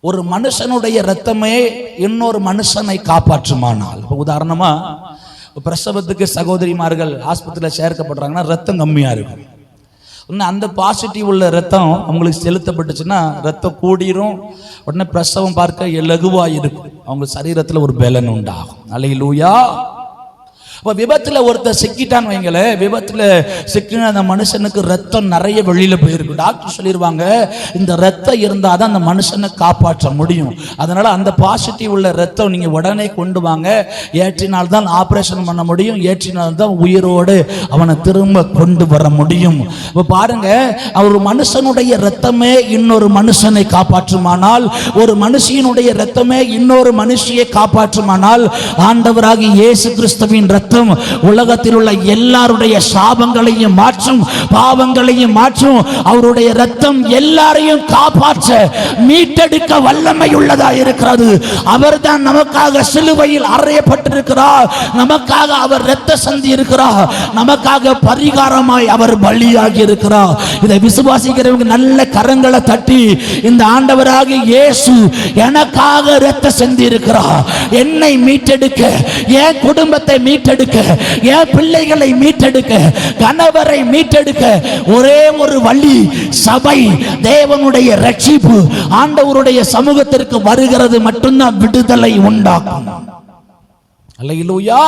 ஒரு மனுஷனுடைய இரத்தமே இன்னொரு மனுஷனை காப்பாற்றுமானால், இப்போ உதாரணமா பிரசவத்துக்கு சகோதரிமார்கள் ஆஸ்பத்திரியில் சேர்க்கப்படுறாங்கன்னா ரத்தம் கம்மியா இருக்கும். இன்னும் அந்த பாசிட்டிவ் உள்ள ரத்தம் அவங்களுக்கு செலுத்தப்பட்டுச்சுன்னா ரத்தம் கூடிரும், உடனே பிரசவம் பார்க்க இலகுவா இருக்கும், அவங்க சரீரத்தில் ஒரு பலன் உண்டாகும். அல்லேலூயா. இப்போ விபத்தில் ஒருத்தர் சிக்கிட்டான்னு வைங்களேன், விபத்தில் சிக்கின அந்த மனுஷனுக்கு ரத்தம் நிறைய வெளியில் போயிருக்கு. டாக்டர் சொல்லிடுவாங்க இந்த ரத்தம் இருந்தால் தான் அந்த மனுஷனை காப்பாற்ற முடியும். அதனால் அந்த பாசிட்டிவ் உள்ள ரத்தம் நீங்கள் உடனே கொண்டு வாங்க, ஏற்றினால்தான் ஆப்ரேஷன் பண்ண முடியும், ஏற்றினால்தான் உயிரோடு அவனை திரும்ப கொண்டு வர முடியும். இப்போ பாருங்க, ஒரு மனுஷனுடைய ரத்தமே இன்னொரு மனுஷனை காப்பாற்றுமானால், ஒரு மனுஷனுடைய ரத்தமே இன்னொரு மனுஷியை காப்பாற்றுமானால், ஆண்டவராகிய இயேசு கிறிஸ்துவின் ரத்தம் உலகத்தில் உள்ள எல்லாருடைய சாபங்களையும் மாற்றும், பாவங்களையும் மாற்றும். அவருடைய ரத்தம் எல்லாரையும் காப்பாற்ற மீட்டெடுக்க வல்லமை உள்ளதா இருக்கிறது. அவர்தான் நமக்காக சிலுவையில் அறையப்பட்டிருக்கிறார், நமக்காக அவர் இரத்த சிந்தி இருக்கிறார், நமக்காக பரிகாரமாய் அவர் பலியாகி இருக்கிறார். இதை விசுவாசிக்கிறவங்க நல்ல கரங்களை தட்டி, இந்த ஆண்டவராகிய இயேசு எனக்காக இரத்த சிந்தி இருக்கிறார், என்னை மீட்டெடுக்க, என் குடும்பத்தை மீட்டெடுக்க, என் பிள்ளைகளை மீட்டெடுக்க, கணவரை மீட்டெடுக்க ஒரே ஒரு வழி, சபை, தேவனுடைய ரட்சிப்பு, ஆண்டவருடைய சமூகத்திற்கு வருகிறது மட்டும்தான் விடுதலை உண்டாக்கும். அல்லேலூயா.